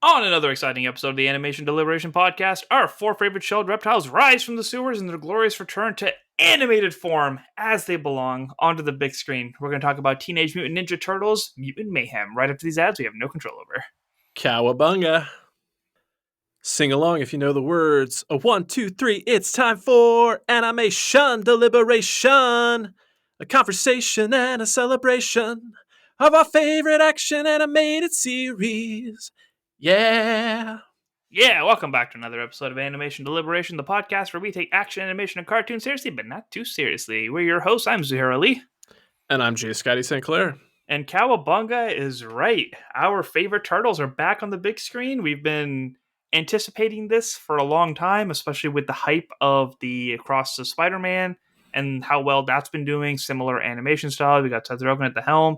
On another exciting episode of the Animation Deliberation podcast, our four favorite shelled reptiles rise from the sewers in their glorious return to animated form as they belong onto the big screen. We're going to talk about Teenage Mutant Ninja Turtles, Mutant Mayhem. Right after these ads, we have no control over. Cowabunga. Sing along if you know the words. A 1, 2, 3, it's time for Animation Deliberation. A conversation and a celebration of our favorite action animated series. Yeah. Yeah, welcome back to another episode of Animation Deliberation, the podcast where we take action, animation, and cartoons seriously, but not too seriously. We're your hosts. I'm Zuhair and And I'm J Scotty St. Clair. And Cowabunga is right. Our favorite turtles are back on the big screen. We've been anticipating this for a long time, especially with the hype of the Across the Spider-Man and how well that's been doing. Similar animation style. We got Seth Rogen at the helm.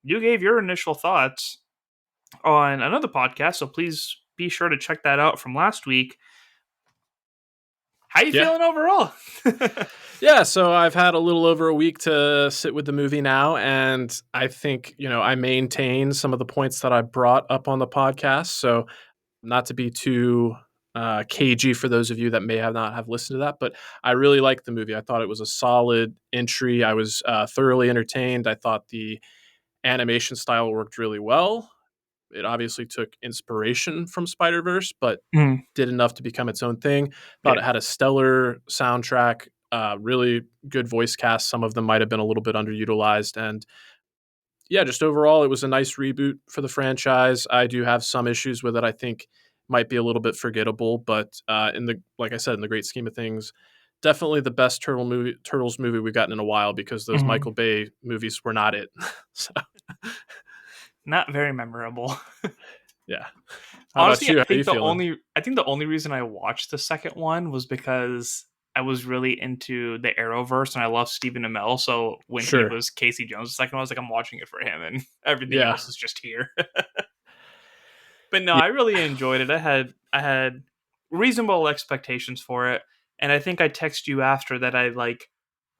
You gave your initial thoughts on another podcast, so please be sure to check that out from last week. How you feeling overall? Yeah, so I've had a little over a week to sit with the movie now, and I think, I maintain some of the points that I brought up on the podcast. So not to be too cagey for those of you that may have not have listened to that, but I really liked the movie. I thought it was a solid entry. I was thoroughly entertained. I thought the animation style worked really well. It obviously took inspiration from Spider-Verse, but did enough to become its own thing. Thought it had a stellar soundtrack, really good voice cast. Some of them might have been a little bit underutilized. And yeah, just overall, it was a nice reboot for the franchise. I do have some issues with it. I think might be a little bit forgettable, but like I said, in the great scheme of things, definitely the best Turtles movie we've gotten in a while, because those Michael Bay movies were not it. So. Not very memorable. Yeah. Honestly, I think the only reason I watched the second one was because I was really into the Arrowverse and I love Stephen Amell. So when he was Casey Jones the second one, I was like, I'm watching it for him, and everything else is just here. But no, I really enjoyed it. I had reasonable expectations for it, and I think I texted you after that I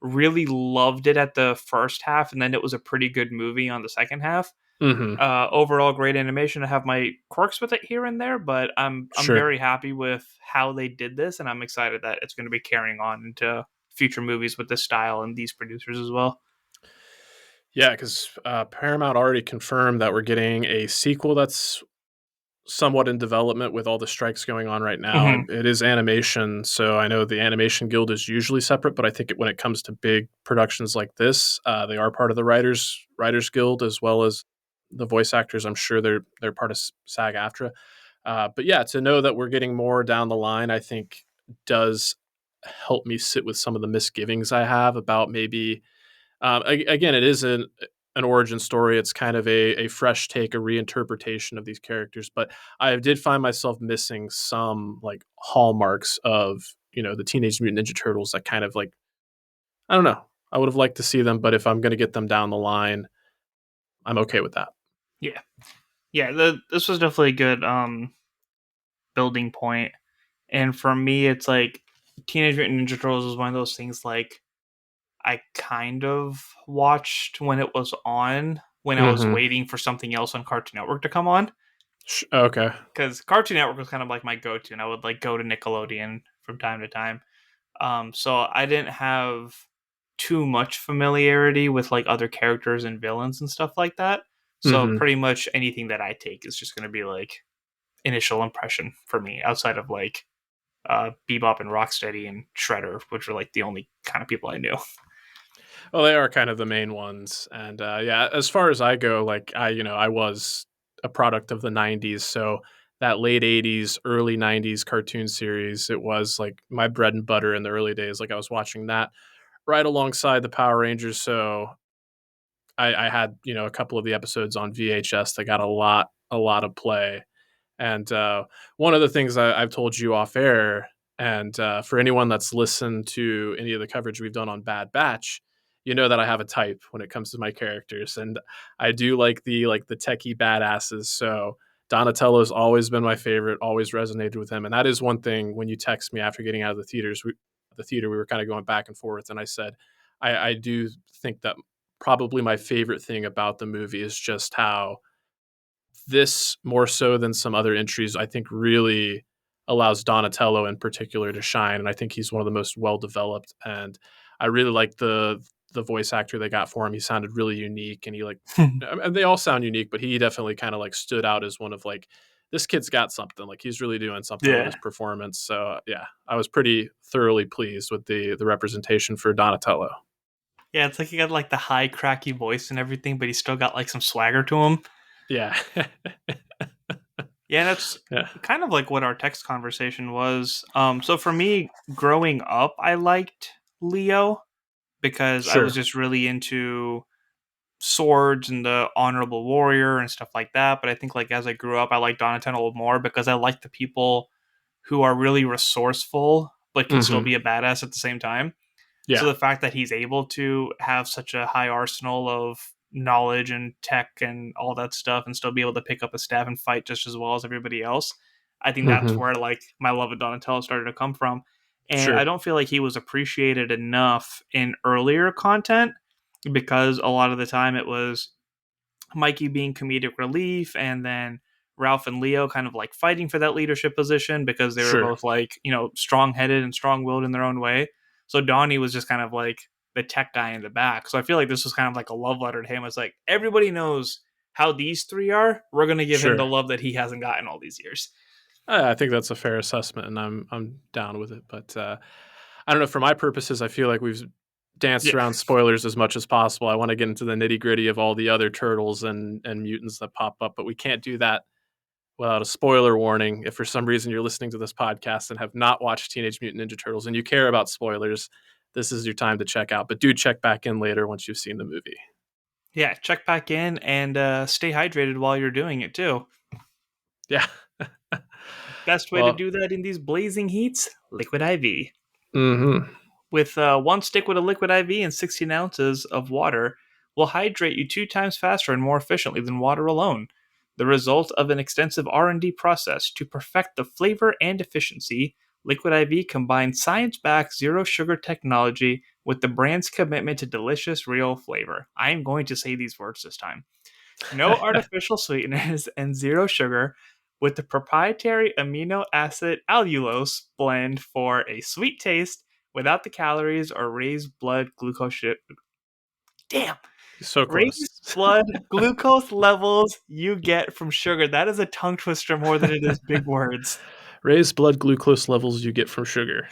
really loved it at the first half, and then it was a pretty good movie on the second half. Overall, great animation. I have my quirks with it here and there, but I'm very happy with how they did this, and I'm excited that it's going to be carrying on into future movies with this style and these producers as well. Yeah, because Paramount already confirmed that we're getting a sequel that's somewhat in development with all the strikes going on right now. And it is animation, so I know the Animation Guild is usually separate, but I think when it comes to big productions like this, they are part of the Writers Guild, as well as the voice actors. I'm sure they're part of SAG-AFTRA. But yeah, to know that we're getting more down the line, I think does help me sit with some of the misgivings I have about maybe. Again, it is an origin story. It's kind of a fresh take, a reinterpretation of these characters. But I did find myself missing some hallmarks of the Teenage Mutant Ninja Turtles that kind of I don't know. I would have liked to see them, but if I'm going to get them down the line, I'm okay with that. Yeah. This was definitely a good building point. And for me, it's like Teenage Mutant Ninja Turtles is one of those things I kind of watched when it was on, when I was waiting for something else on Cartoon Network to come on. Okay. Because Cartoon Network was kind of like my go-to, and I would go to Nickelodeon from time to time. So I didn't have too much familiarity with other characters and villains and stuff like that. So pretty much anything that I take is just going to be initial impression for me, outside of Bebop and Rocksteady and Shredder, which are the only kind of people I knew. Well, they are kind of the main ones. And yeah, as far as I go, I was a product of the 90s. So that late 80s, early 90s cartoon series, it was my bread and butter in the early days. I was watching that right alongside the Power Rangers. So I had, a couple of the episodes on VHS that got a lot of play. And one of the things I've told you off air, and for anyone that's listened to any of the coverage we've done on Bad Batch, you know that I have a type when it comes to my characters, and I do like the techie badasses. So Donatello's always been my favorite, always resonated with him, and that is one thing. When you text me after getting out of the theater, we were kind of going back and forth, and I said, I do think that probably my favorite thing about the movie is just how this, more so than some other entries, I think really allows Donatello in particular to shine. And I think he's one of the most well-developed. And I really like the voice actor they got for him. He sounded really unique, and he like, they all sound unique, but he definitely kind of like stood out as one of like, this kid's got something. Like he's really doing something with his performance. So yeah, I was pretty thoroughly pleased with the representation for Donatello. Yeah, it's like he got like the high cracky voice and everything, but he still got like some swagger to him. Yeah. Yeah, that's kind of like what our text conversation was. So for me, growing up, I liked Leo because I was just really into swords and the honorable warrior and stuff like that. But I think like as I grew up, I like Donatello more because I like the people who are really resourceful but can still be a badass at the same time. Yeah. So the fact that he's able to have such a high arsenal of knowledge and tech and all that stuff and still be able to pick up a staff and fight just as well as everybody else, I think that's where like my love of Donatello started to come from. And I don't feel like he was appreciated enough in earlier content because a lot of the time it was Mikey being comedic relief and then Ralph and Leo kind of like fighting for that leadership position because they were both like, you know, strong-headed and strong-willed in their own way. So Donnie was just kind of like the tech guy in the back. So I feel like this was kind of like a love letter to him. It's like, everybody knows how these three are. We're going to give him the love that he hasn't gotten all these years. I think that's a fair assessment, and I'm down with it. But I don't know. For my purposes, I feel like we've danced around spoilers as much as possible. I want to get into the nitty-gritty of all the other turtles and mutants that pop up, but we can't do that without a spoiler warning. If for some reason you're listening to this podcast and have not watched Teenage Mutant Ninja Turtles and you care about spoilers, this is your time to check out. But do check back in later once you've seen the movie. Yeah, check back in and stay hydrated while you're doing it too. Yeah. Best way to do that in these blazing heats? Liquid IV. Mm-hmm. With one stick with a liquid IV and 16 ounces of water will hydrate you 2 times faster and more efficiently than water alone. The result of an extensive R&D process to perfect the flavor and efficiency, Liquid IV combines science-backed zero-sugar technology with the brand's commitment to delicious, real flavor. I am going to say these words this time. No artificial sweeteners and zero sugar, with the proprietary amino acid allulose blend for a sweet taste without the calories or raised blood glucose. Damn. So close. Raised blood glucose levels you get from sugar. That is a tongue twister more than it is big words. Raised blood glucose levels you get from sugar.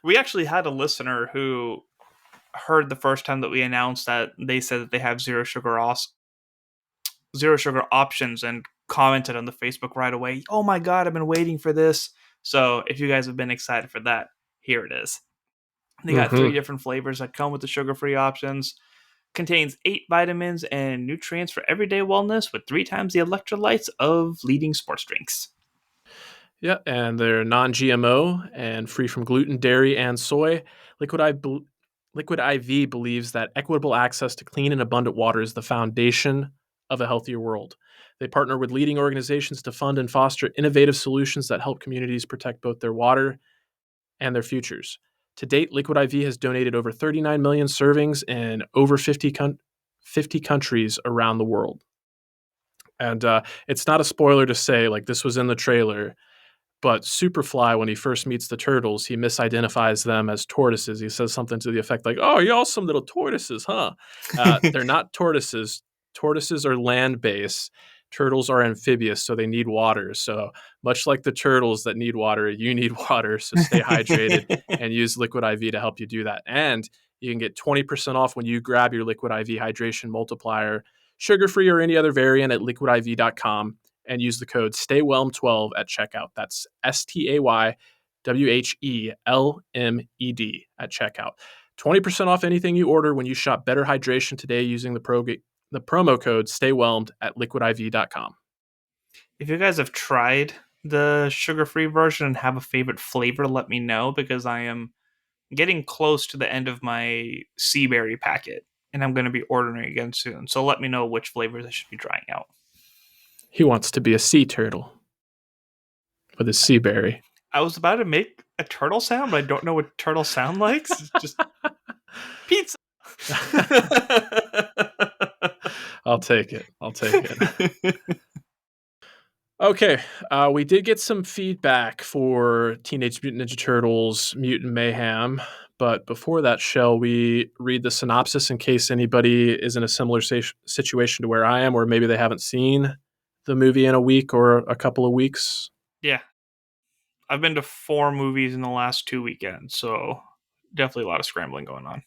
We actually had a listener who heard the first time that we announced that they said that they have zero sugar options and commented on the Facebook right away. Oh my God, I've been waiting for this. So if you guys have been excited for that, here it is. They got 3 different flavors that come with the sugar-free options. Contains 8 vitamins and nutrients for everyday wellness with 3 times the electrolytes of leading sports drinks. Yeah, and they're non-GMO and free from gluten, dairy, and soy. Liquid IV believes that equitable access to clean and abundant water is the foundation of a healthier world. They partner with leading organizations to fund and foster innovative solutions that help communities protect both their water and their futures. To date, Liquid IV has donated over 39 million servings in over 50 countries around the world. And it's not a spoiler to say, like, this was in the trailer, but Superfly, when he first meets the turtles, he misidentifies them as tortoises. He says something to the effect like, "Oh, y'all some little tortoises, huh?" They're not tortoises. Tortoises are land-based. Turtles are amphibious, so they need water. So much like the turtles that need water, you need water. So stay hydrated and use Liquid IV to help you do that. And you can get 20% off when you grab your Liquid IV Hydration Multiplier, sugar-free or any other variant, at liquidiv.com and use the code STAYWHELMED12 at checkout. That's STAYWHELMED at checkout. 20% off anything you order when you shop Better Hydration today using the promo code STAYWHELMED at liquidiv.com. If you guys have tried the sugar-free version and have a favorite flavor, let me know, because I am getting close to the end of my sea berry packet and I'm going to be ordering again soon. So let me know which flavors I should be trying out. He wants to be a sea turtle with a sea berry. I was about to make a turtle sound, but I don't know what turtle sound likes. It's just pizza. I'll take it. Okay, we did get some feedback for Teenage Mutant Ninja Turtles Mutant Mayhem, but before that, shall we read the synopsis in case anybody is in a similar situation to where I am, or maybe they haven't seen the movie in a week or a couple of weeks? Yeah. I've been to 4 movies in the last 2 weekends, so definitely a lot of scrambling going on.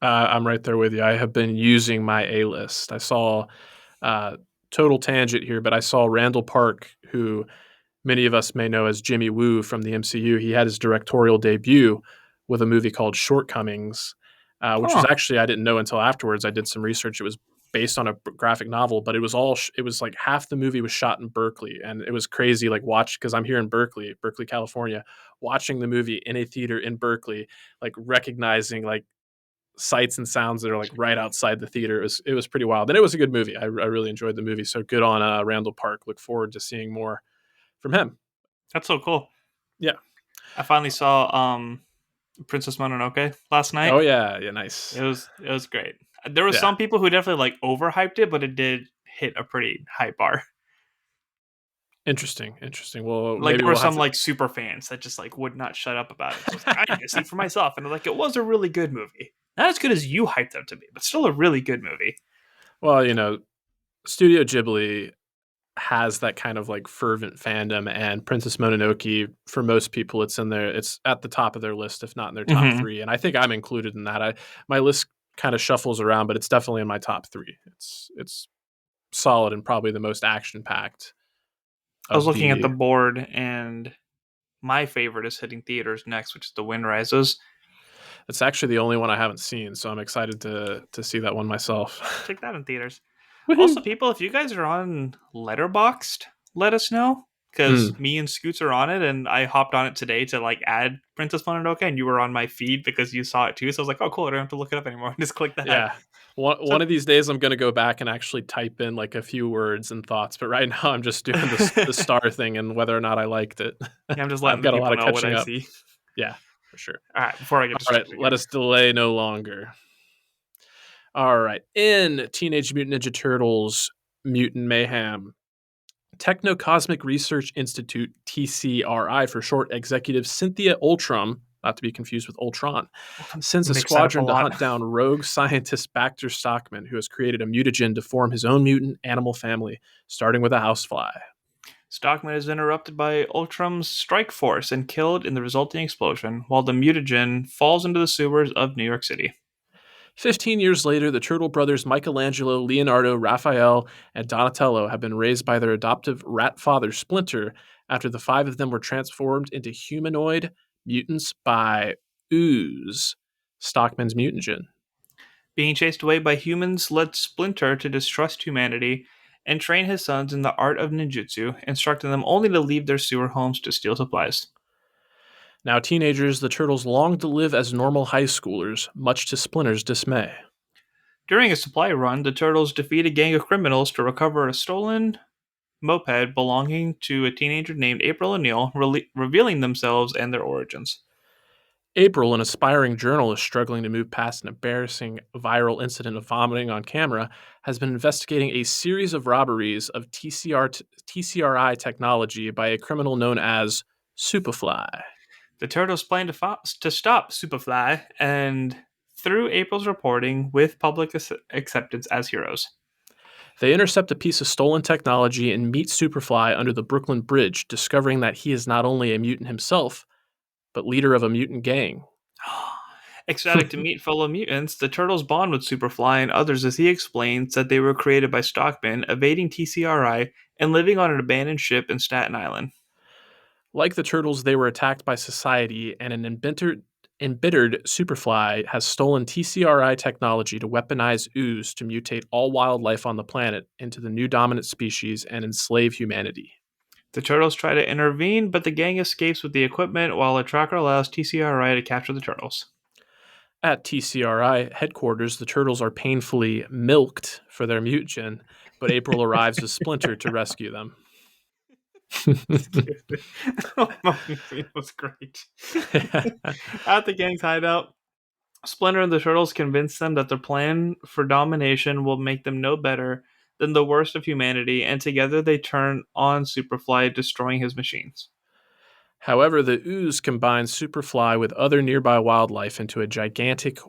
I'm right there with you. I have been using my A-list. I saw, total tangent here, but I saw Randall Park, who many of us may know as Jimmy Woo from the MCU. He had his directorial debut with a movie called Shortcomings, which was actually, I didn't know until afterwards. I did some research. It was based on a graphic novel, but it was it was like half the movie was shot in Berkeley, and it was crazy. Like because I'm here in Berkeley, California, watching the movie in a theater in Berkeley, like recognizing like sights and sounds that are like right outside the theater. It was pretty wild, and it was a good movie. I really enjoyed the movie. So good on Randall Park. Look forward to seeing more from him. That's so cool. Yeah. I finally saw Princess Mononoke last night. Oh yeah, nice. It was great. There were some people who definitely like overhyped it, but it did hit a pretty high bar. Interesting. Well, like there were some like super fans that just like would not shut up about it. So I was like, I need to see for myself, and like it was a really good movie. Not as good as you hyped it to be, but still a really good movie. Well, Studio Ghibli has that kind of like fervent fandom, and Princess Mononoke, for most people, it's at the top of their list, if not in their top 3. And I think I'm included in that. My list kind of shuffles around, but it's definitely in my top 3. It's solid and probably the most action packed. I was looking at the board, and my favorite is hitting theaters next, which is The Wind Rises. It's actually the only one I haven't seen, so I'm excited to see that one myself. Check that in theaters. Woo-hoo. Also, people, if you guys are on Letterboxd, let us know, because me and Scoots are on it, and I hopped on it today to like add Princess Mononoke, and you were on my feed because you saw it too. So I was like, oh, cool, I don't have to look it up anymore. Just click that. Yeah. One of these days, I'm going to go back and actually type in like a few words and thoughts. But right now, I'm just doing the star thing and whether or not I liked it. Yeah, I'm just letting people know what I see. Yeah, for sure. All right, before I get distracted. All right, let us delay no longer. All right. In Teenage Mutant Ninja Turtles Mutant Mayhem, Techno-Cosmic Research Institute, TCRI for short, executive Cynthia Ultram, not to be confused with Ultron, sends a squadron to hunt down rogue scientist Baxter Stockman, who has created a mutagen to form his own mutant animal family, starting with a housefly. Stockman is interrupted by Ultram's strike force and killed in the resulting explosion, while the mutagen falls into the sewers of New York City. 15 years later, the Turtle brothers Michelangelo, Leonardo, Raphael, and Donatello have been raised by their adoptive rat father Splinter after the 5 of them were transformed into humanoid mutants by Ooze, Stockman's mutagen. Being chased away by humans led Splinter to distrust humanity and train his sons in the art of ninjutsu, instructing them only to leave their sewer homes to steal supplies. Now teenagers, the Turtles long to live as normal high schoolers, much to Splinter's dismay. During a supply run, the Turtles defeat a gang of criminals to recover a stolen moped belonging to a teenager named April O'Neil, revealing themselves and their origins. April, an aspiring journalist struggling to move past an embarrassing viral incident of vomiting on camera, has been investigating a series of robberies of TCRI technology by a criminal known as Superfly. The Turtles plan to stop Superfly, and through April's reporting, with public acceptance as heroes. They intercept a piece of stolen technology and meet Superfly under the Brooklyn Bridge, discovering that he is not only a mutant himself, but leader of a mutant gang. Ecstatic to meet fellow mutants, the Turtles bond with Superfly and others as he explains that they were created by Stockman, evading TCRI, and living on an abandoned ship in Staten Island. Like the Turtles, they were attacked by society, and an embittered Superfly has stolen TCRI technology to weaponize ooze to mutate all wildlife on the planet into the new dominant species and enslave humanity. The Turtles try to intervene, but the gang escapes with the equipment while a tracker allows TCRI to capture the Turtles. At TCRI headquarters, the Turtles are painfully milked for their mutagen, but April arrives as Splinter to rescue them. It was great. At the gang's hideout, Splinter and the Turtles convince them that their plan for domination will make them no better than the worst of humanity, and together they turn on Superfly, destroying his machines. However, the ooze combines Superfly with other nearby wildlife into a gigantic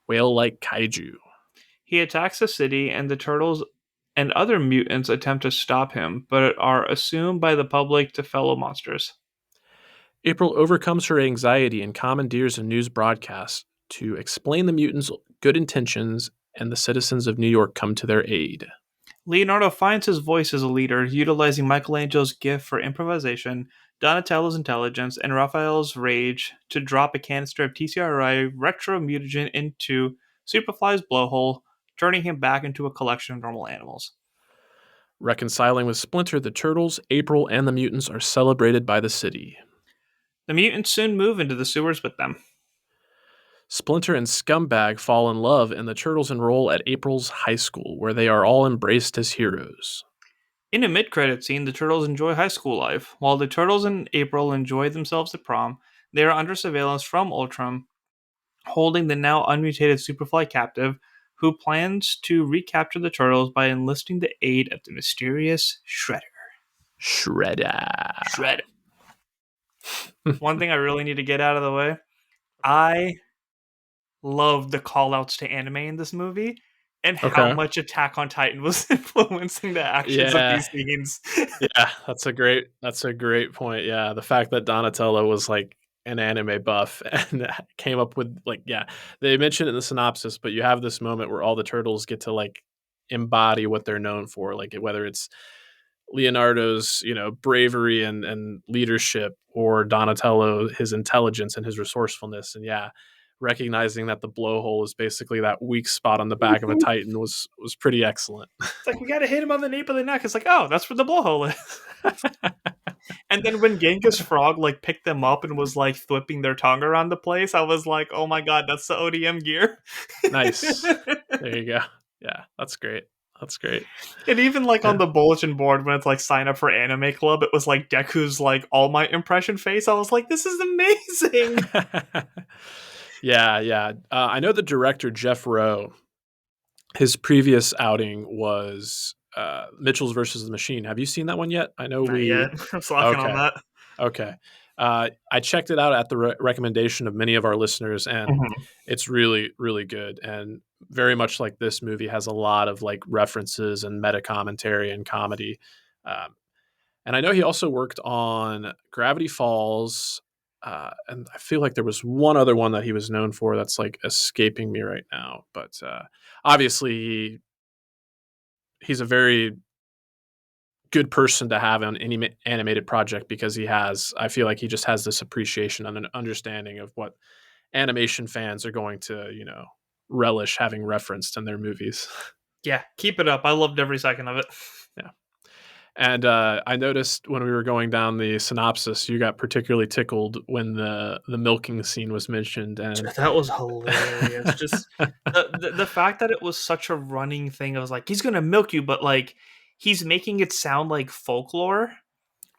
whale-like kaiju. He attacks the city, and the Turtles and other mutants attempt to stop him, but are assumed by the public to fellow monsters. April overcomes her anxiety and commandeers a news broadcast to explain the mutants' good intentions, and the citizens of New York come to their aid. Leonardo finds his voice as a leader, utilizing Michelangelo's gift for improvisation, Donatello's intelligence, and Raphael's rage to drop a canister of TCRI retro mutagen into Superfly's blowhole, turning him back into a collection of normal animals. Reconciling with Splinter, the Turtles, April, and the mutants are celebrated by the city. The mutants soon move into the sewers with them. Splinter and Scumbag fall in love, and the Turtles enroll at April's high school, where they are all embraced as heroes. In a mid-credit scene, the Turtles enjoy high school life. While the Turtles and April enjoy themselves at prom, they are under surveillance from Ultron, holding the now unmutated Superfly captive, who plans to recapture the Turtles by enlisting the aid of the mysterious Shredder. Shredder. One thing I really need to get out of the way, I love the call-outs to anime in this movie and how much Attack on Titan was influencing the actions of these scenes. Yeah, that's a great point. Yeah, the fact that Donatello was like an anime buff and came up with they mentioned it in the synopsis, but you have this moment where all the turtles get to like embody what they're known for, like whether it's Leonardo's, bravery and leadership, or Donatello, his intelligence and his resourcefulness. And recognizing that the blowhole is basically that weak spot on the back of a Titan was pretty excellent. It's like, we gotta hit him on the nape of the neck. It's like, oh, that's where the blowhole is. And then when Genghis Frog like picked them up and was like whipping their tongue around the place, I was like, oh my god, that's the ODM gear. Nice. There you go. Yeah, that's great. That's great. And even like on the bulletin board when it's like sign up for anime club, it was like Deku's like All Might impression face. I was like, this is amazing. Yeah. I know the director Jeff Rowe. His previous outing was Mitchell's versus the Machine. Have you seen that one yet? I know Not yet. I'm slacking on that. Okay. I checked it out at the recommendation of many of our listeners, and it's really, really good. And very much like this movie has a lot of like references and meta commentary and comedy. And I know he also worked on Gravity Falls. And I feel like there was one other one that he was known for that's like escaping me right now. But obviously, he's a very good person to have on any animated project, because I feel like he just has this appreciation and an understanding of what animation fans are going to, relish having referenced in their movies. Yeah, keep it up. I loved every second of it. Yeah. And I noticed when we were going down the synopsis, you got particularly tickled when the milking scene was mentioned. And that was hilarious. Just the fact that it was such a running thing. I was like, he's going to milk you, but like he's making it sound like folklore.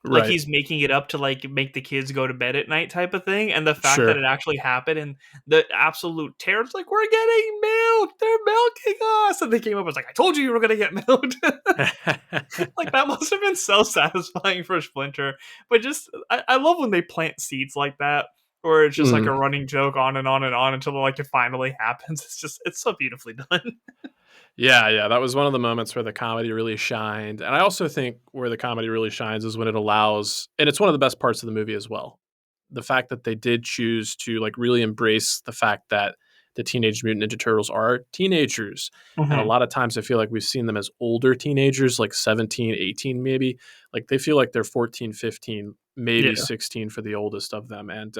Like he's making it up to like make the kids go to bed at night type of thing. And the fact that it actually happened and the absolute terror, it's like, we're getting milked. They're milking us. And they came up and was like, I told you you were going to get milked. Like that must have been so satisfying for Splinter. But just, I love when they plant seeds like that, or it's just like a running joke on and on and on until like it finally happens. It's so beautifully done. Yeah, that was one of the moments where the comedy really shined. And I also think where the comedy really shines is when it allows, and it's one of the best parts of the movie as well, the fact that they did choose to like really embrace the fact that the Teenage Mutant Ninja Turtles are teenagers. And a lot of times I feel like we've seen them as older teenagers, like 17, 18 maybe. Like they feel like they're 14, 15, maybe 16 for the oldest of them. And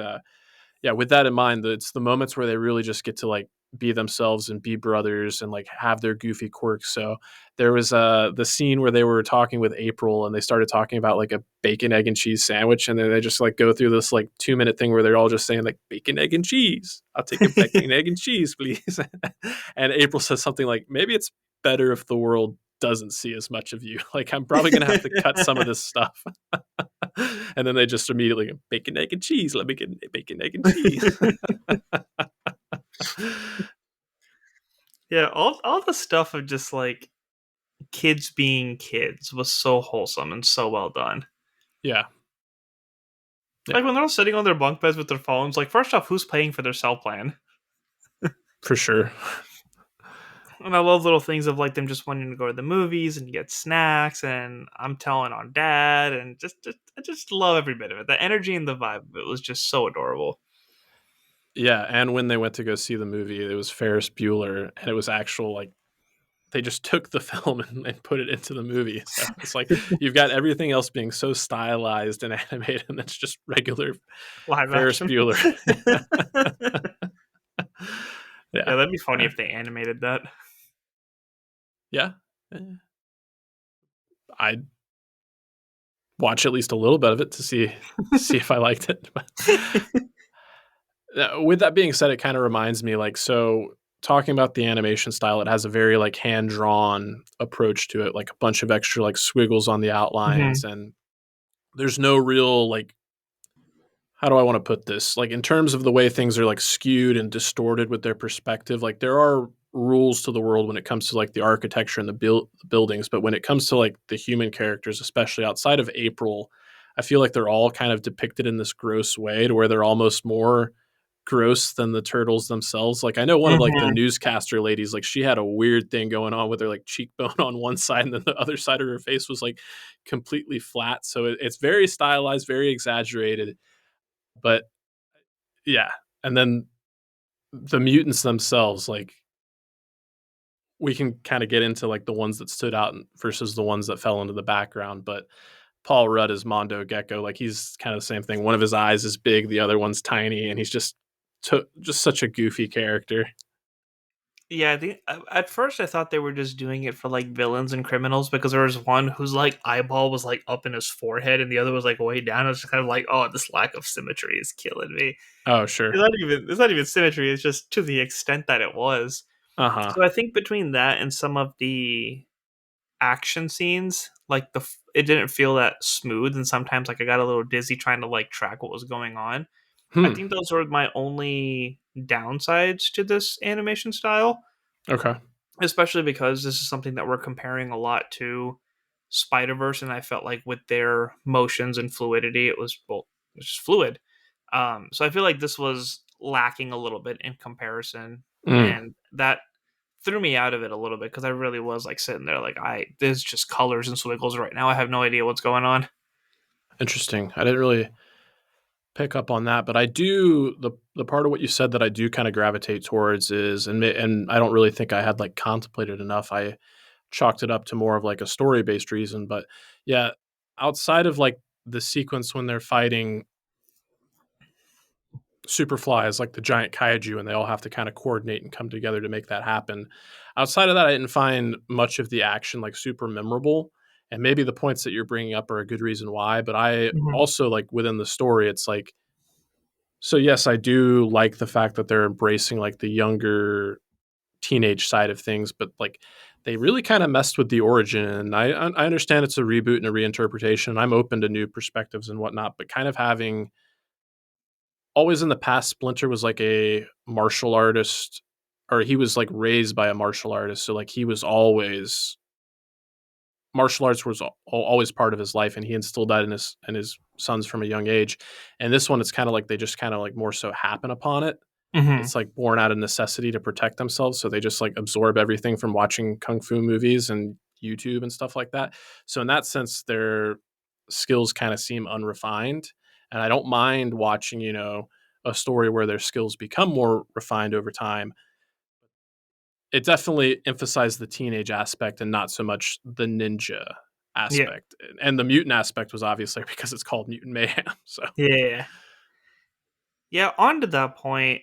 with that in mind, it's the moments where they really just get to like be themselves and be brothers and like have their goofy quirks. So there was the scene where they were talking with April and they started talking about like a bacon, egg, and cheese sandwich. And then they just like go through this like 2-minute thing where they're all just saying like bacon, egg, and cheese. I'll take a bacon, egg, and cheese, please. And April says something like, maybe it's better if the world doesn't see as much of you. Like I'm probably going to have to cut some of this stuff. And then they just immediately go, bacon, egg, and cheese. Let me get bacon, egg, and cheese. Yeah, all the stuff of just like kids being kids was so wholesome and so well done. Yeah. Like when they're all sitting on their bunk beds with their phones, like first off, who's paying for their cell plan? For sure. And I love little things of like them just wanting to go to the movies and get snacks, and I'm telling on dad, and just I just love every bit of it. The energy and the vibe of it was just so adorable. Yeah, and when they went to go see the movie, it was Ferris Bueller, and it was actual like they just took the film and put it into the movie. So it's like you've got everything else being so stylized and animated, and it's just regular Live Ferris action. Bueller. Yeah, Yeah. that'd be funny if they animated that. Yeah. I'd watch at least a little bit of it to see if I liked it. With that being said, it kind of reminds me like so talking about the animation style, it has a very like hand drawn approach to it, like a bunch of extra like squiggles on the outlines, Mhm. and there's no real like how do I want to put this? Like in terms of the way things are like skewed and distorted with their perspective, like there are rules to the world when it comes to like the architecture and the buildings, but when it comes to like the human characters, especially outside of April, I feel like they're all kind of depicted in this gross way to where they're almost more gross than the turtles themselves. Like I know one of like the Mhm. newscaster ladies, like she had a weird thing going on with her like cheekbone on one side and then the other side of her face was like completely flat. So it's very stylized, very exaggerated. But yeah, and then the mutants themselves, like we can kind of get into like the ones that stood out versus the ones that fell into the background. But Paul Rudd is Mondo Gecko, like he's kind of the same thing. One of his eyes is big, the other one's tiny, and he's just such a goofy character. Yeah, I think at first I thought they were just doing it for like villains and criminals because there was one whose like eyeball was like up in his forehead and the other was like way down. It's just kind of like, oh, this lack of symmetry is killing me. Oh sure. It's not even symmetry. It's just to the extent that it was. Uh huh. So I think between that and some of the action scenes, like it didn't feel that smooth, and sometimes like I got a little dizzy trying to like track what was going on. I Hmm. think those were my only downsides to this animation style, Okay. especially because this is something that we're comparing a lot to Spider-Verse, and I felt like with their motions and fluidity, it was just fluid. So I feel like this was lacking a little bit in comparison, Mm. and that threw me out of it a little bit because I really was like sitting there like there's just colors and squiggles right now. I have no idea what's going on. Interesting. I didn't really pick up on that, but I do the part of what you said that I do kind of gravitate towards is and I don't really think I had like contemplated enough. I chalked it up to more of like a story based reason, but yeah, outside of like the sequence when they're fighting Superfly as like the giant kaiju and they all have to kind of coordinate and come together to make that happen. Outside of that, I didn't find much of the action like super memorable. And maybe the points that you're bringing up are a good reason why, but I Mhm. also like within the story, it's like so yes, I do like the fact that they're embracing like the younger teenage side of things, but like they really kind of messed with the origin. And I understand it's a reboot and a reinterpretation. I'm open to new perspectives and whatnot, but kind of having always in the past, Splinter was like a martial artist, or he was like raised by a martial artist. So like he was always martial arts was always part of his life, and he instilled that in his sons from a young age. And this one, it's kind of like they just kind of like more so happen upon it. Mhm. It's like born out of necessity to protect themselves, so they just like absorb everything from watching kung fu movies and YouTube and stuff like that. So in that sense, their skills kind of seem unrefined, and I don't mind watching, a story where their skills become more refined over time. It definitely emphasized the teenage aspect and not so much the ninja Yeah. aspect. And the mutant aspect was obviously because it's called Mutant Mayhem. So Yeah. Yeah, on to that point,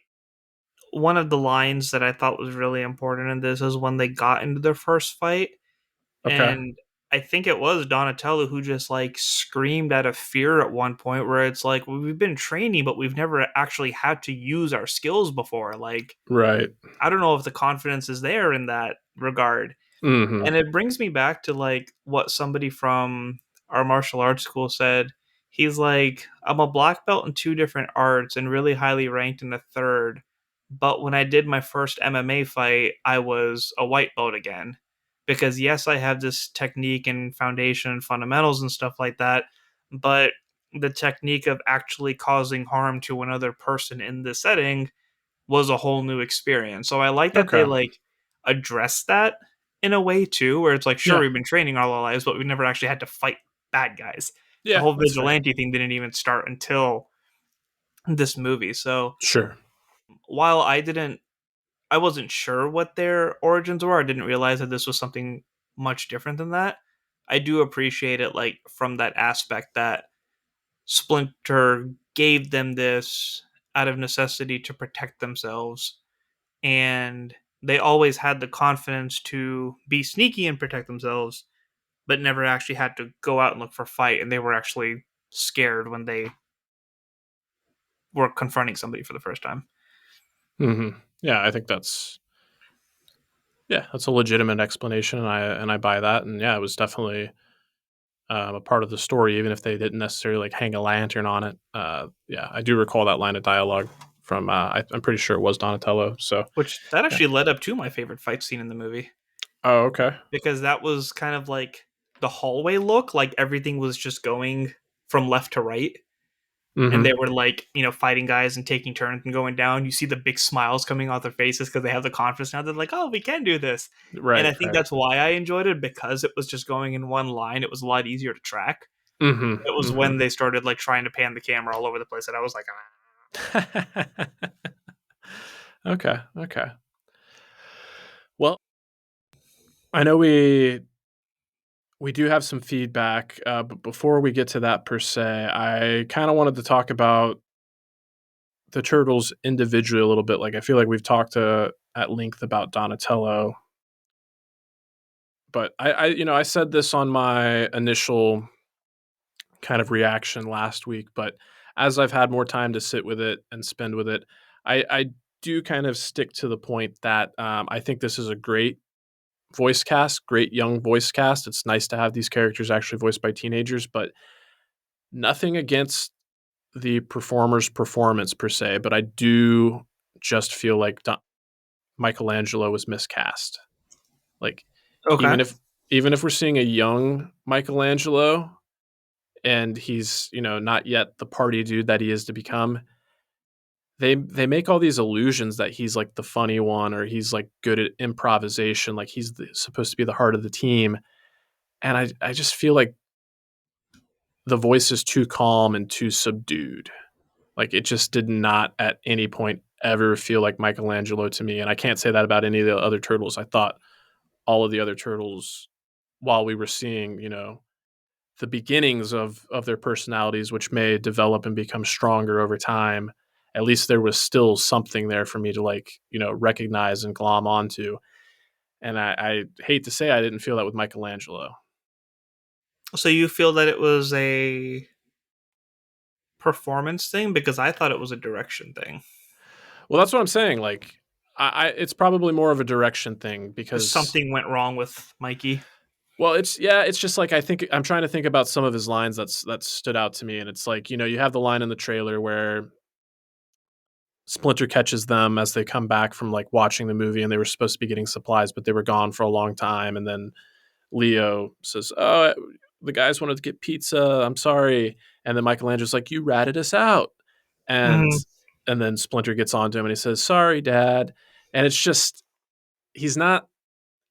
one of the lines that I thought was really important in this is when they got into their first fight, okay, and I think it was Donatello who just like screamed out of fear at one point where it's like, well, we've been training, but we've never actually had to use our skills before. Like, right. I don't know if the confidence is there in that regard. Hmm. And it brings me back to like what somebody from our martial arts school said. He's like, I'm a black belt in two different arts and really highly ranked in a third, But when I did my first MMA fight, I was a white belt again. Because yes, I have this technique and foundation and fundamentals and stuff like that, but the technique of actually causing harm to another person in this setting was a whole new experience. So I like that they Okay. like address that in a way too, where it's like, sure, Yeah. we've been training all our lives, but we never actually had to fight bad guys. The Yeah, whole that's fair. vigilante thing didn't even start until this movie. So Sure. while I wasn't sure what their origins were, I didn't realize that this was something much different than that. I do appreciate it, like from that aspect that Splinter gave them this out of necessity to protect themselves, and they always had the confidence to be sneaky and protect themselves, but never actually had to go out and look for a fight, and they were actually scared when they were confronting somebody for the first time. Mm-hmm. Yeah, I think that's a legitimate explanation, and I buy that. And yeah, it was definitely a part of the story, even if they didn't necessarily like hang a lantern on it. Yeah, I do recall that line of dialogue from I'm pretty sure it was Donatello. So Which that yeah. actually led up to my favorite fight scene in the movie, Oh, okay. because that was kind of like the hallway look, like everything was just going from left to right. And they Mm-hmm. were like, fighting guys and taking turns and going down. You see the big smiles coming off their faces because they have the confidence now. They're like, oh, we can do this. And I Right. think Right. that's why I enjoyed it, because it was just going in one line. It was a lot easier to track. It Mm-hmm. was Mm-hmm. when they started like trying to pan the camera all over the place that I was like, Okay. Okay. Well, I know we do have some feedback, but before we get to that per se, I kind of wanted to talk about the turtles individually a little bit. Like I feel like we've talked at length about Donatello, but I said this on my initial kind of reaction last week, but as I've had more time to sit with it and spend with it, I do kind of stick to the point that I think this is a great voice cast, great young voice cast. It's nice to have these characters actually voiced by teenagers, but nothing against the performer's performance per se, but I do just feel like Michelangelo was miscast. Like okay. even if even if we're seeing a young Michelangelo and he's, not yet the party dude that he is to become, they make all these illusions that he's like the funny one or he's like good at improvisation, like he's supposed to be the heart of the team. And I just feel like the voice is too calm and too subdued. Like it just did not at any point ever feel like Michelangelo to me. And I can't say that about any of the other turtles. I thought all of the other turtles, while we were seeing, the beginnings of their personalities, which may develop and become stronger over time, at least there was still something there for me to like, recognize and glom onto. And I hate to say I didn't feel that with Michelangelo. So you feel that it was a performance thing? Because I thought it was a direction thing. Well, that's what I'm saying. Like, it's probably more of a direction thing Because because, something went wrong with Mikey. well, it's just like I think I'm trying to think about some of his lines that stood out to me, and it's like you have the line in the trailer where Splinter catches them as they come back from like watching the movie, and they were supposed to be getting supplies, but they were gone for a long time, and then Leo says, "Oh, the guys wanted to get pizza. I'm sorry," and then Michelangelo's like, "You ratted us out," and Mm, and then Splinter gets on to him and he says, "Sorry, Dad," and it's just he's not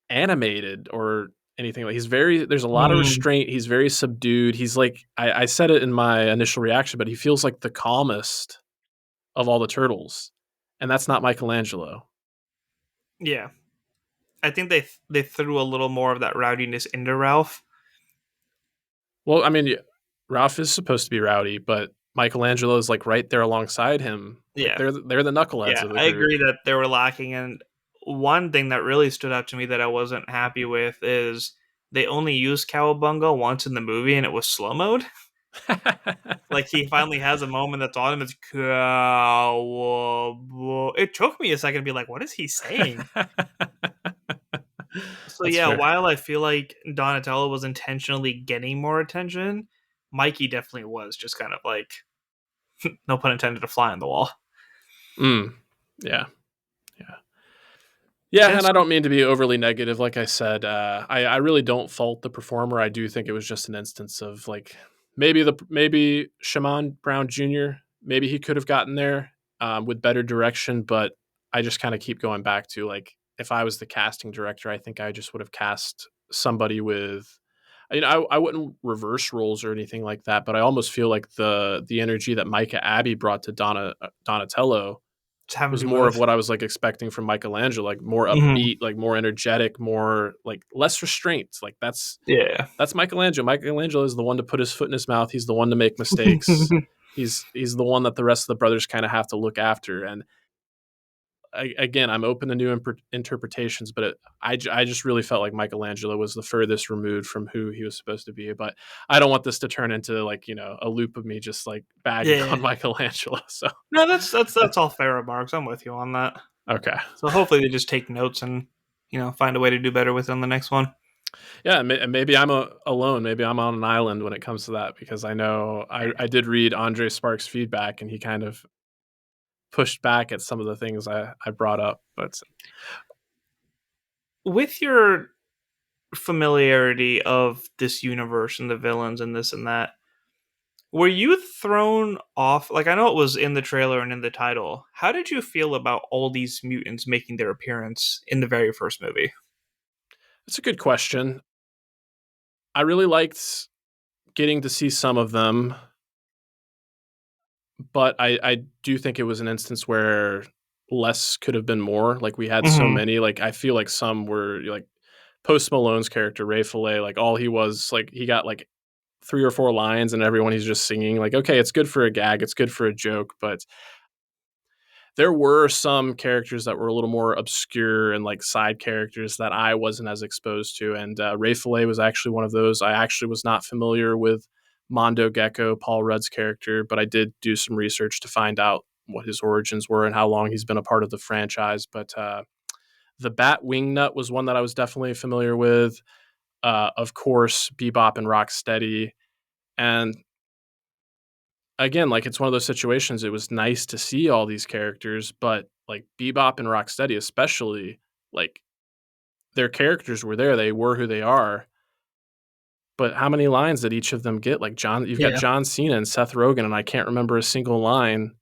animated or anything. Like there's a lot of mm, restraint. He's very subdued. He's like I said it in my initial reaction, but he feels like the calmest of all the turtles, and that's not Michelangelo. yeah. I think they threw a little more of that rowdiness into Ralph. Well, I mean, Ralph is supposed to be rowdy, but Michelangelo is like right there alongside him. Like Yeah. they're the knuckleheads Yeah, of the I group. agree that they were lacking. And one thing that really stood out to me that I wasn't happy with is they only used Cowabunga once in the movie, and it was slow mode. Like he finally has a moment that's on him. It's Cowabunga. It took me a second to be like, what is he saying? So That's yeah, fair. while I feel like Donatello was intentionally getting more attention, Mikey definitely was just kind of like, no pun intended, a fly on the wall. Mm, yeah. Yeah, and I don't mean to be overly negative. Like I said, I really don't fault the performer. I do think it was just an instance of like maybe Shaman Brown Jr. Maybe he could have gotten there with better direction, but I just kind of keep going back to like if I was the casting director, I think I just would have cast somebody with. I wouldn't reverse roles or anything like that, but I almost feel like the energy that Micah Abbey brought to Donatello was more of what I was like expecting from Michelangelo, like more upbeat, like more energetic, more like less restraint. Like that's Michelangelo. Michelangelo is the one to put his foot in his mouth. He's the one to make mistakes. he's the one that the rest of the brothers kind of have to look after. And again, I'm open to new interpretations, but I just really felt like Michelangelo was the furthest removed from who he was supposed to be. But I don't want this to turn into like a loop of me just like bagging on Michelangelo. So no, that's all fair remarks. I'm with you on that. Okay. So hopefully they just take notes and find a way to do better with it on the next one. Yeah, maybe I'm alone. Maybe I'm on an island when it comes to that, because I know I did read Andre Sparks' feedback, and he kind of pushed back at some of the things I brought up. But with your familiarity of this universe and the villains and this and that, were you thrown off? Like, I know it was in the trailer and in the title. How did you feel about all these mutants making their appearance in the very first movie? That's a good question. I really liked getting to see some of them, but I do think it was an instance where less could have been more. Like, we had so many. Like, I feel like some were like Post Malone's character, Ray Fillet. Like, all he was like, he got like 3 or 4 lines, and everyone he's just singing. Like, okay, it's good for a gag, it's good for a joke, but there were some characters that were a little more obscure and like side characters that I wasn't as exposed to. And Ray Fillet was actually one of those. I actually was not familiar with Mondo Gecko, Paul Rudd's character, but I did do some research to find out what his origins were and how long he's been a part of the franchise. But the Bat Wingnut was one that I was definitely familiar with. Of course, Bebop and Rocksteady. And again, like, it's one of those situations. It was nice to see all these characters, but like Bebop and Rocksteady, especially, like, their characters were there. They were who they are. But how many lines did each of them get? Like, you've got John Cena and Seth Rogen, and I can't remember a single line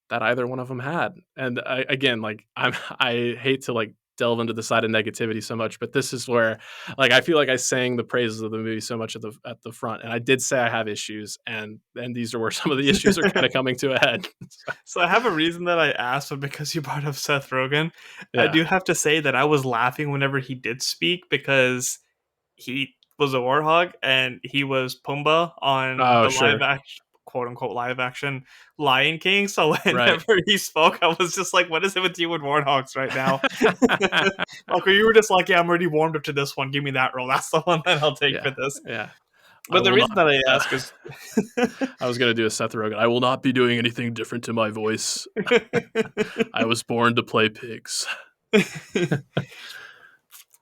that either one of them had. And again, like, I hate to like delve into the side of negativity so much, but this is where, like, I feel like I sang the praises of the movie so much at the front, and I did say I have issues, and these are where some of the issues are kind of coming to a head. So I have a reason that I asked, but because you brought up Seth Rogen, I do have to say that I was laughing whenever he did speak, because he was a warthog and he was Pumbaa on the live action, quote unquote live action Lion King. So whenever he spoke, I was just like, what is it with you and warthogs right now? Like, you were just like, yeah, I'm already warmed up to this one. Give me that role. That's the one that I'll take for this. Yeah. But the reason that I ask is I was going to do a Seth Rogen. I will not be doing anything different to my voice. I was born to play pigs.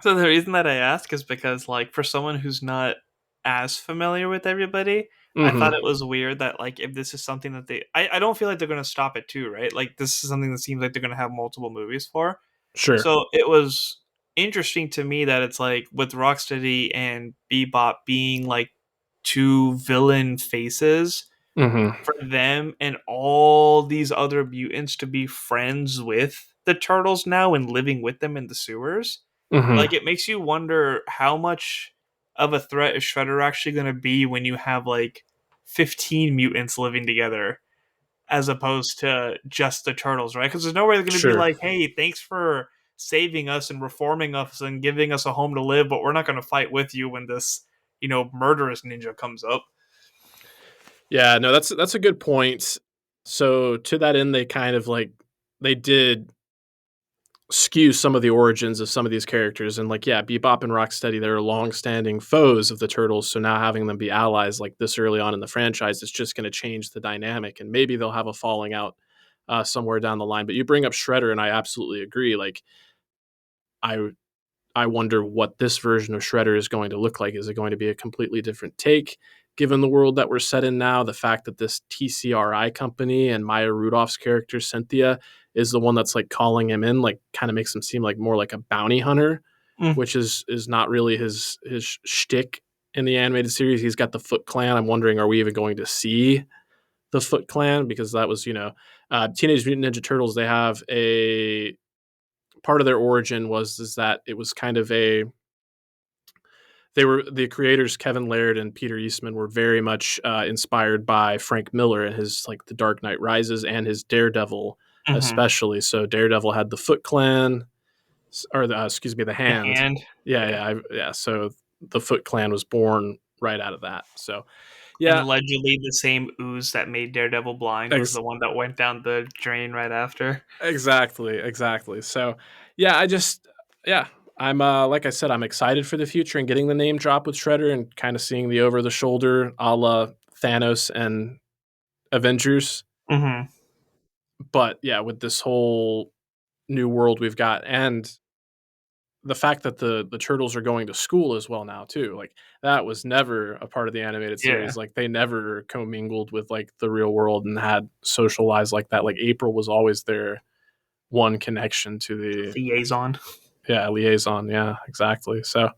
So the reason that I ask is because, like, for someone who's not as familiar with everybody, I thought it was weird that, like, if this is something that I don't feel like they're going to stop at 2, right? Like, this is something that seems like they're going to have multiple movies for. Sure. So it was interesting to me that it's like, with Rocksteady and Bebop being like 2 villain faces, for them and all these other mutants to be friends with the turtles now and living with them in the sewers. Like, it makes you wonder how much of a threat is Shredder actually going to be when you have like 15 mutants living together, as opposed to just the turtles, right? Because there's no way they're going to be like, hey, thanks for saving us and reforming us and giving us a home to live, but we're not going to fight with you when this, murderous ninja comes up. Yeah, no, that's a good point. So to that end, they kind of like, they did skew some of the origins of some of these characters, and like, Bebop and Rocksteady, they're long-standing foes of the Turtles, so now having them be allies like this early on in the franchise is just going to change the dynamic, and maybe they'll have a falling out somewhere down the line. But you bring up Shredder, and I absolutely agree. Like, I I wonder what this version of Shredder is going to look like. Is it going to be a completely different take, given the world that we're set in now? The fact that this TCRI company and Maya Rudolph's character, Cynthia, is the one that's like calling him in, like kind of makes him seem like more like a bounty hunter, which is not really his shtick in the animated series. He's got the Foot Clan. I'm wondering, are we even going to see the Foot Clan? Because that was, Teenage Mutant Ninja Turtles, they have a part of their origin is that it was kind of the creators, Kevin Laird and Peter Eastman, were very much inspired by Frank Miller and his like The Dark Knight Rises and his Daredevil, especially. So Daredevil had the Foot Clan, or the Hand. The Hand. Yeah. So the Foot Clan was born right out of that. So yeah, and allegedly the same ooze that made Daredevil blind was the one that went down the drain right after. Exactly. So I'm like I said, I'm excited for the future and getting the name drop with Shredder and kind of seeing the over the shoulder a la Thanos and Avengers. Mm-hmm. But yeah, with this whole new world we've got, and the fact that the turtles are going to school as well now too, like that was never a part of the animated series. Like they never commingled with like the real world and had social lives like that. Like April was always their one connection to the liaison. Liaison. Yeah, exactly. So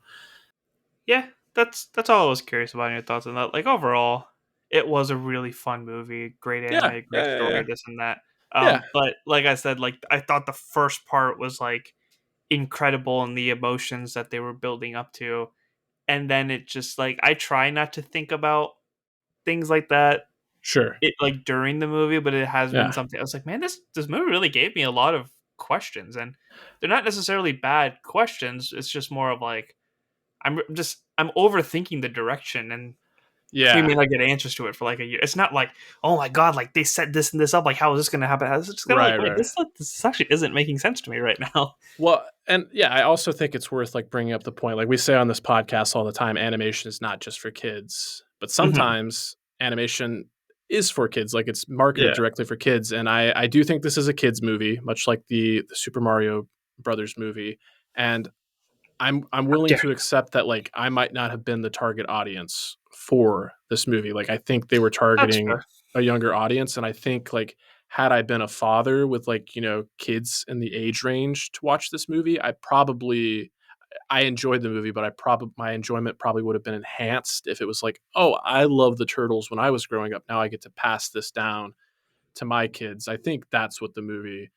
yeah, that's all I was curious about your thoughts on that. Like overall, it was a really fun movie, great anime, great story, this and that. But like I said, like I thought the first part was like incredible in the emotions that they were building up to, and then it just like I try not to think about things like that sure it like during the movie, but it has been something I was like, man, this movie really gave me a lot of questions, and they're not necessarily bad questions. It's just more of like I'm overthinking the direction, and we may not get answers to it for like a year. It's not like, oh my god, like they set this and this up, like how is this going to happen? It's just kind of like, wait, this actually isn't making sense to me right now. Well, and yeah, I also think it's worth like bringing up the point, like we say on this podcast all the time, animation is not just for kids, but sometimes animation is for kids. Like it's marketed directly for kids, and I do think this is a kids movie, much like the Super Mario Brothers movie, and I'm willing to accept that like I might not have been the target audience for this movie. Like I think they were targeting a younger audience, and I think like had I been a father with like, kids in the age range to watch this movie, I enjoyed the movie, but my enjoyment probably would have been enhanced if it was like, oh, I love the Turtles when I was growing up. Now I get to pass this down to my kids. I think that's what the movie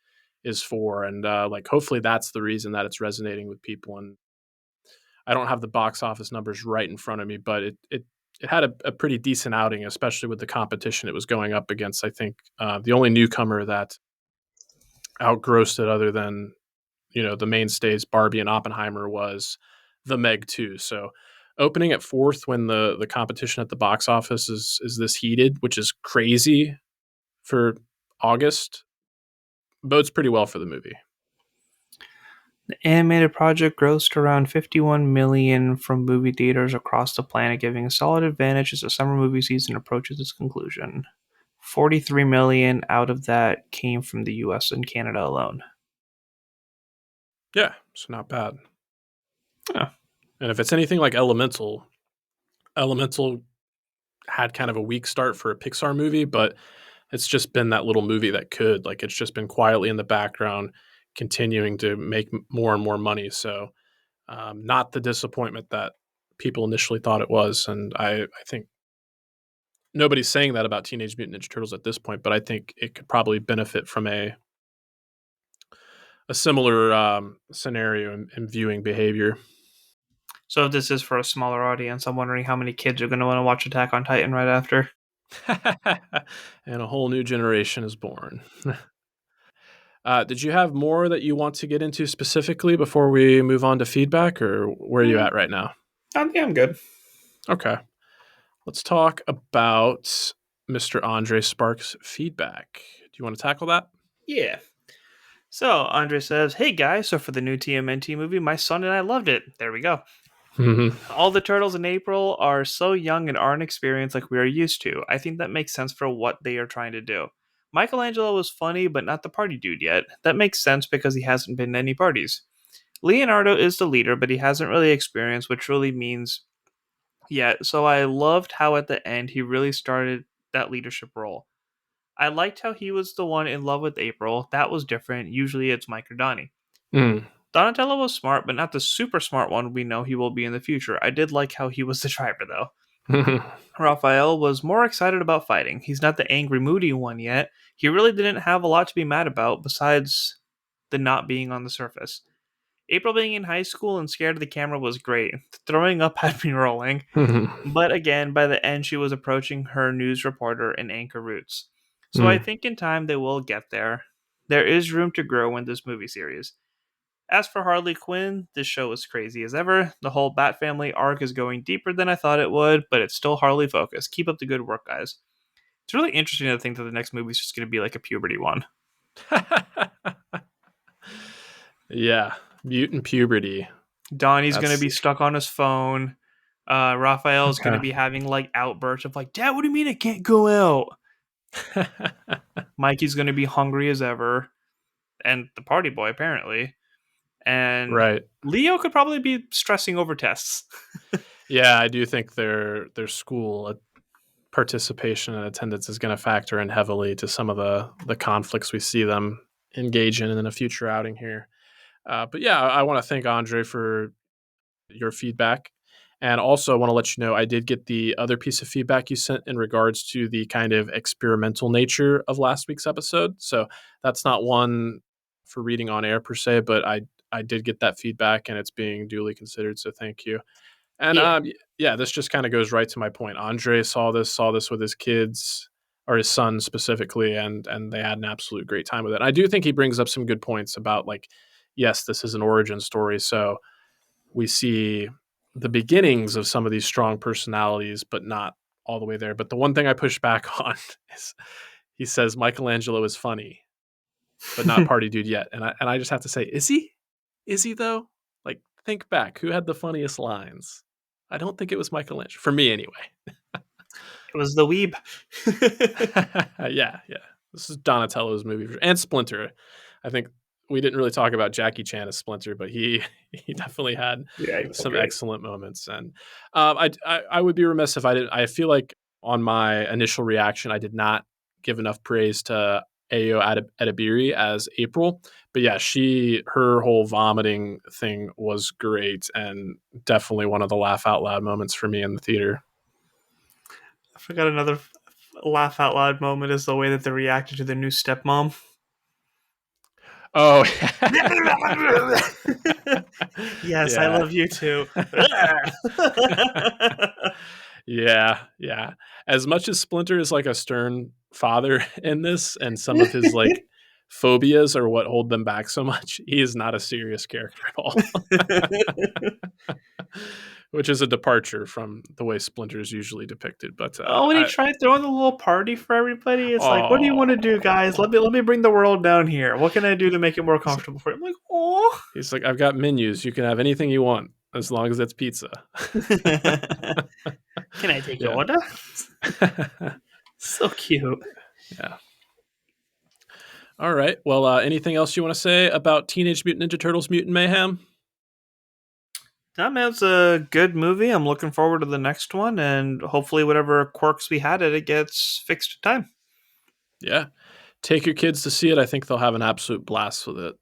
is for, and like hopefully that's the reason that it's resonating with people. And I don't have the box office numbers right in front of me, but it had a pretty decent outing, especially with the competition it was going up against. I think the only newcomer that outgrossed it, other than the mainstays Barbie and Oppenheimer, was the Meg 2. So opening at fourth when the competition at the box office is this heated, which is crazy for August, bodes pretty well for the movie. The animated project grossed around $51 million from movie theaters across the planet, giving a solid advantage as the summer movie season approaches its conclusion. $43 million out of that came from the US and Canada alone. Yeah, so not bad. Yeah. And if it's anything like Elemental had kind of a weak start for a Pixar movie, but it's just been that little movie that could, like, it's just been quietly in the background, continuing to make more and more money. So not the disappointment that people initially thought it was. And I think nobody's saying that about Teenage Mutant Ninja Turtles at this point, but I think it could probably benefit from a similar scenario in viewing behavior. So if this is for a smaller audience, I'm wondering how many kids are going to want to watch Attack on Titan right after. And a whole new generation is born. Did you have more that you want to get into specifically before we move on to feedback, or where are you at right now? I think I'm good. Okay. Let's talk about Mr. Andre Sparks' feedback. Do you want to tackle that? Yeah. So Andre says, "Hey guys, so for the new TMNT movie, my son and I loved it." There we go. All the turtles in April are so young and aren't experienced like we are used to. I think that makes sense for what they are trying to do. Michelangelo was funny, but not the party dude yet. That makes sense because he hasn't been to any parties. Leonardo is the leader, but he hasn't really experienced what truly means yet. So I loved how at the end he really started that leadership role. I liked how he was the one in love with April. That was different. Usually it's Mike or Donnie. Mm. Donatello was smart, but not the super smart one we know he will be in the future. I did like how he was the driver, though. Raphael was more excited about fighting. He's not the angry, moody one yet. He really didn't have a lot to be mad about besides the not being on the surface. April being in high school and scared of the camera was great. Throwing up had me rolling. But again, by the end, she was approaching her news reporter and anchor roots. So I think in time they will get there. There is room to grow in this movie series. As for Harley Quinn, this show is crazy as ever. The whole Bat Family arc is going deeper than I thought it would, but it's still Harley focused. Keep up the good work, guys. It's really interesting to think that the next movie is just going to be like a puberty one. Yeah, mutant puberty. Donnie's going to be stuck on his phone. Raphael's going to be having like outbursts of like, Dad, what do you mean I can't go out? Mikey's going to be hungry as ever. And the party boy, apparently. And Leo could probably be stressing over tests. Yeah, I do think their school participation and attendance is going to factor in heavily to some of the conflicts we see them engage in a future outing here. But yeah, I want to thank Andre for your feedback. And also, I want to let you know I did get the other piece of feedback you sent in regards to the kind of experimental nature of last week's episode. So that's not one for reading on air per se, but I did get that feedback and it's being duly considered. So thank you. And yeah, this just kind of goes right to my point. Andre saw this with his kids or his son specifically, and they had an absolute great time with it. And I do think he brings up some good points about like, yes, this is an origin story. So we see the beginnings of some of these strong personalities, but not all the way there. But the one thing I push back on is he says Michelangelo is funny, but not party dude yet. And I just have to say, is he? Is he though? Like, think back. Who had the funniest lines? I don't think it was Michelangelo. For me, anyway. It was the weeb. Yeah. This is Donatello's movie. And Splinter. I think we didn't really talk about Jackie Chan as Splinter, but he definitely had some excellent moments. And I would be remiss if I didn't. I feel like on my initial reaction, I did not give enough praise to Ayo Edebiri as April. But yeah, her whole vomiting thing was great and definitely one of the laugh out loud moments for me in the theater. I forgot another laugh out loud moment is the way that they reacted to their new stepmom. Oh, yes, I love you too. Yeah. As much as Splinter is like a stern father in this, and some of his like phobias are what hold them back so much, he is not a serious character at all. Which is a departure from the way Splinter is usually depicted. But when he tried throwing a little party for everybody, it's like, what do you want to do, guys? Let me bring the world down here. What can I do to make it more comfortable for you? I'm like, oh. He's like, I've got menus. You can have anything you want as long as it's pizza. Can I take your order? So cute. Yeah. All right. Well, anything else you want to say about Teenage Mutant Ninja Turtles Mutant Mayhem? That man, it's a good movie. I'm looking forward to the next one, and hopefully whatever quirks we had it gets fixed in time. Yeah. Take your kids to see it. I think they'll have an absolute blast with it.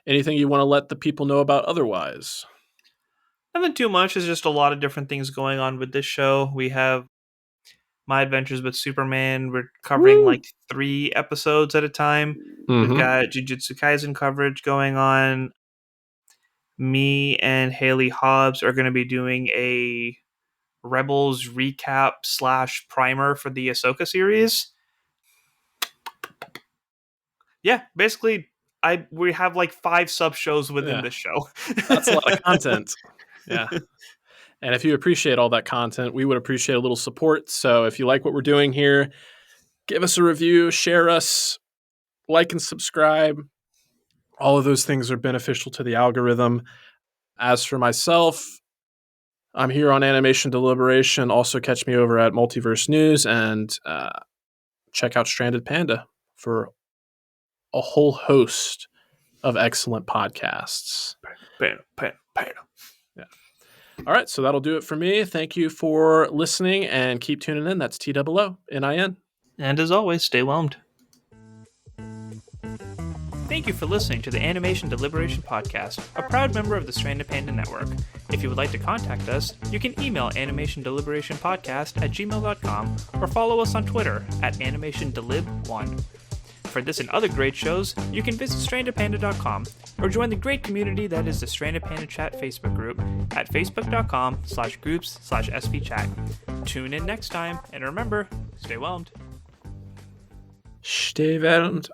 Anything you want to let the people know about otherwise? Nothing too much. There's just a lot of different things going on with this show. We have My Adventures with Superman. We're covering like 3 episodes at a time. Mm-hmm. We've got Jujutsu Kaisen coverage going on. Me and Haley Hobbs are going to be doing a Rebels recap / primer for the Ahsoka series. Yeah, basically, we have like 5 sub shows within this show. That's a lot of content. Yeah. And if you appreciate all that content, we would appreciate a little support. So if you like what we're doing here, give us a review, share us, like and subscribe. All of those things are beneficial to the algorithm. As for myself, I'm here on Animation Deliberation. Also catch me over at Multiverse News and check out Stranded Panda for a whole host of excellent podcasts. Yeah. All right, so that'll do it for me. Thank you for listening, and keep tuning in. That's TOONIN. And as always, stay whelmed. Thank you for listening to the Animation Deliberation Podcast, a proud member of the Stranded Panda Network. If you would like to contact us, you can email animationdeliberationpodcast@gmail.com or follow us on Twitter @animationdelib1. For this and other great shows, you can visit strandedpanda.com or join the great community that is the Stranded Panda Chat Facebook group at facebook.com/groups/svchat. Tune in next time, and remember, stay whelmed. Stay whelmed.